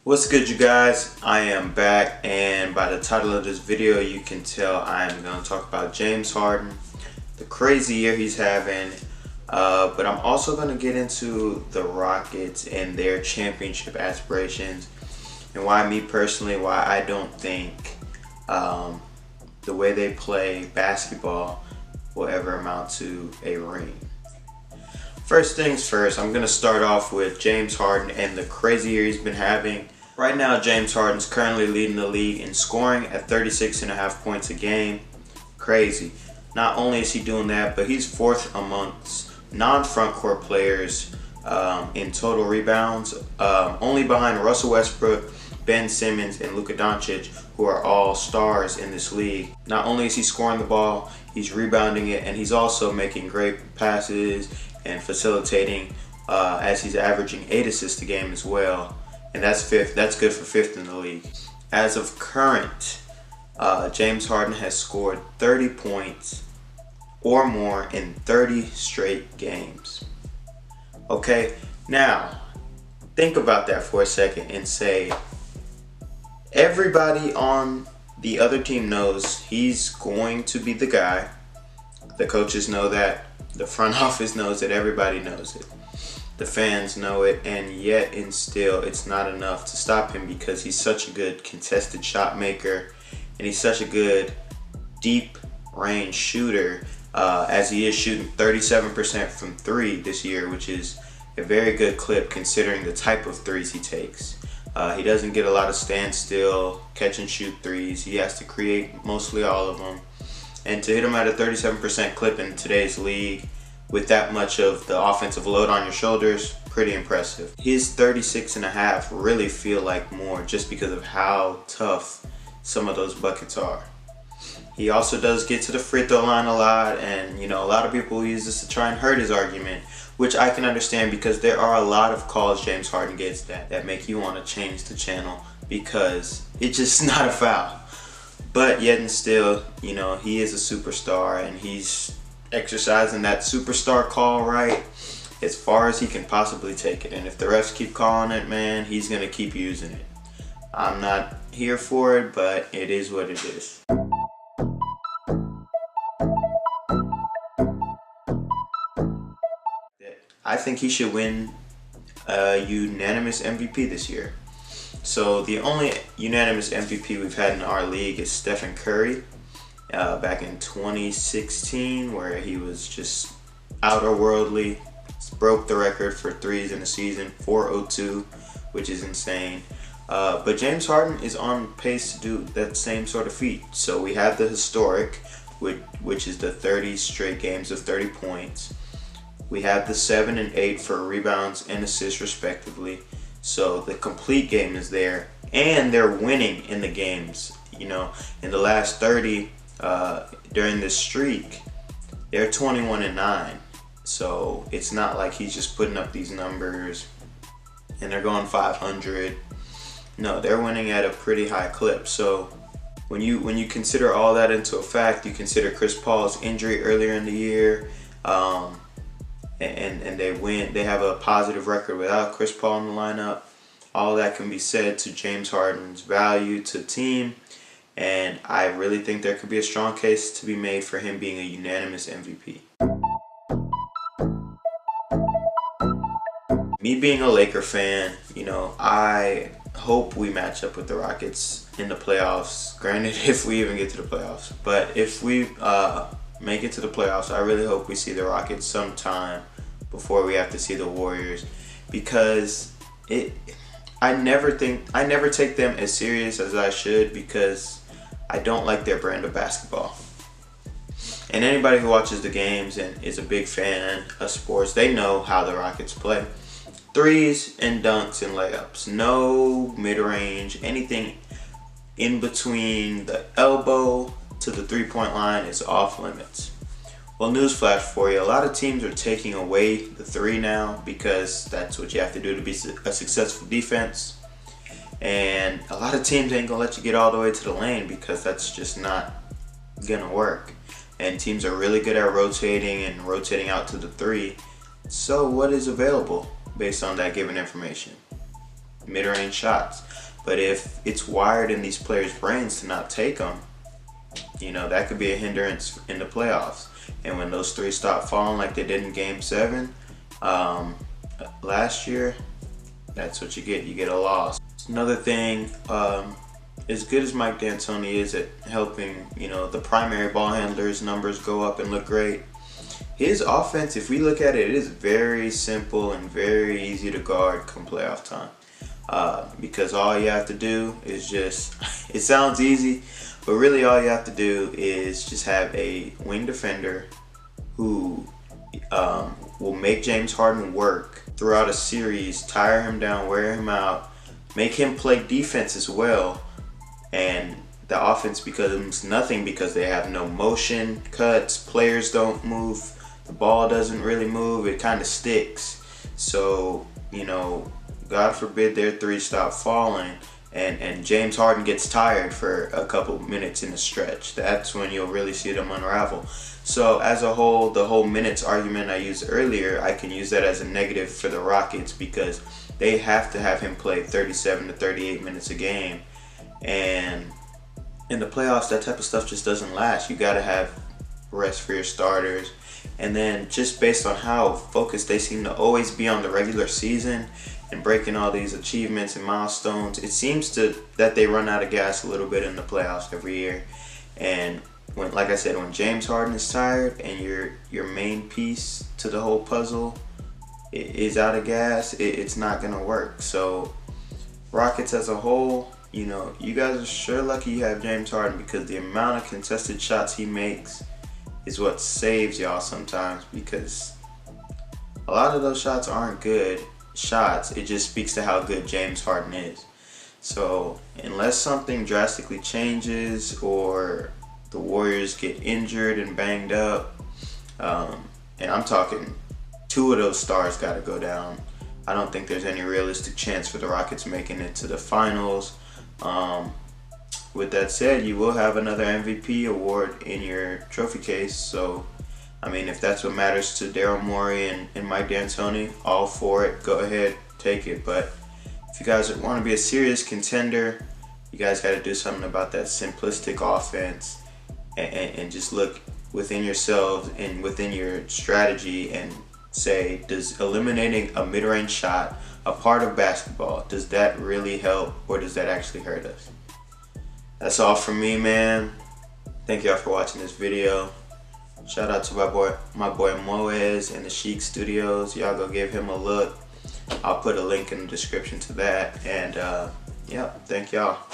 What's good, you guys? I am back, and by the title of this video you can tell I am going to talk about James Harden, the crazy year he's having, but I'm also going to get into the Rockets and their championship aspirations and why I don't think the way they play basketball will ever amount to a ring. First things first, I'm going to start off with James Harden and the crazy year he's been having. Right now, James Harden's currently leading the league in scoring at 36.5 points a game. Crazy. Not only is he doing that, but he's fourth amongst non-front court players in total rebounds, only behind Russell Westbrook, Ben Simmons, and Luka Doncic, who are all stars in this league. Not only is he scoring the ball, he's rebounding it, and he's also making great passes and facilitating as he's averaging 8 assists a game as well. And that's fifth. That's good for fifth in the league. As of current, James Harden has scored 30 points or more in 30 straight games. Okay, now think about that for a second and say, everybody on the other team knows he's going to be the guy. The coaches know that. The front office knows it. Everybody knows it. The fans know it, and yet and still it's not enough to stop him because he's such a good contested shot maker and he's such a good deep range shooter, as he is shooting 37% from 3 this year, which is a very good clip considering the type of threes he takes. He doesn't get a lot of standstill catch and shoot threes. He has to create mostly all of them, and to hit him at a 37% clip in today's league with that much of the offensive load on your shoulders, pretty impressive. His 36.5 really feel like more just because of how tough some of those buckets are. He also does get to the free throw line a lot, and a lot of people use this to try and hurt his argument, which I can understand because there are a lot of calls James Harden gets that make you want to change the channel because it's just not a foul. But yet and still, he is a superstar and he's exercising that superstar call right as far as he can possibly take it. And if the refs keep calling it, man, he's going to keep using it. I'm not here for it, but it is what it is. I think he should win a unanimous MVP this year. So the only unanimous MVP we've had in our league is Stephen Curry. Back in 2016, where he was just outer-worldly, broke the record for threes in a season, 402, which is insane. But James Harden is on pace to do that same sort of feat. So we have the historic, which is the 30 straight games of 30 points. We have the 7 and 8 for rebounds and assists respectively. So the complete game is there, and they're winning in the games. In the last 30. During this streak, they're 21 and 9. So it's not like he's just putting up these numbers and they're going 500. No, they're winning at a pretty high clip. So when you consider all that into effect, you consider Chris Paul's injury earlier in the year, and they have a positive record without Chris Paul in the lineup. All that can be said to James Harden's value to the team. And I really think there could be a strong case to be made for him being a unanimous MVP. Me being a Laker fan, I hope we match up with the Rockets in the playoffs. Granted, if we even get to the playoffs. But if we make it to the playoffs, I really hope we see the Rockets sometime before we have to see the Warriors. Because I never take them as serious as I should because I don't like their brand of basketball. And anybody who watches the games and is a big fan of sports, they know how the Rockets play. Threes and dunks and layups. No mid-range. Anything in between the elbow to the three-point line is off limits. Well, newsflash for you, a lot of teams are taking away the 3 now because that's what you have to do to be a successful defense. And a lot of teams ain't gonna let you get all the way to the lane because that's just not gonna work. And teams are really good at rotating out to the 3. So what is available based on that given information? mid-range shots. But if it's wired in these players' brains to not take them, you know, that could be a hindrance in the playoffs. And when those threes stop falling like they did in Game 7 last year, that's what you get. You get a loss. Another thing, as good as Mike D'Antoni is at helping, you know, the primary ball handlers' numbers go up and look great, his offense, if we look at it, it is very simple and very easy to guard come playoff time. Because all you have to do is just, it sounds easy, but really all you have to do is just have a wing defender who will make James Harden work throughout a series, tire him down, wear him out, make him play defense as well, and the offense becomes nothing because they have no motion cuts, players don't move, the ball doesn't really move, it kind of sticks. So, you know, God forbid their threes stop falling and James Harden gets tired for a couple minutes in a stretch. That's when you'll really see them unravel. So as a whole, the whole minutes argument I used earlier, I can use that as a negative for the Rockets because they have to have him play 37 to 38 minutes a game. And in the playoffs, that type of stuff just doesn't last. You got to have rest for your starters. And then just based on how focused they seem to always be on the regular season and breaking all these achievements and milestones, it seems that they run out of gas a little bit in the playoffs every year. And when, like I said, when James Harden is tired and your main piece to the whole puzzle is out of gas, it's not gonna work. So Rockets as a whole, you know, you guys are sure lucky you have James Harden because the amount of contested shots he makes is what saves y'all sometimes, because a lot of those shots aren't good shots. It just speaks to how good James Harden is. So unless something drastically changes or the Warriors get injured and banged up, and I'm talking 2 of those stars got to go down, I don't think there's any realistic chance for the Rockets making it to the finals. With that said, you will have another MVP award in your trophy case. So, I mean, if that's what matters to Daryl Morey and Mike D'Antoni, all for it. Go ahead, take it. But if you guys want to be a serious contender, you guys got to do something about that simplistic offense and just look within yourselves and within your strategy and say, does eliminating a mid-range shot, a part of basketball, does that really help or does that actually hurt us? That's all from me, man. Thank y'all for watching this video. Shout out to my boy Moez in the Chic Studios. Y'all go give him a look. I'll put a link in the description to that. And yeah, thank y'all.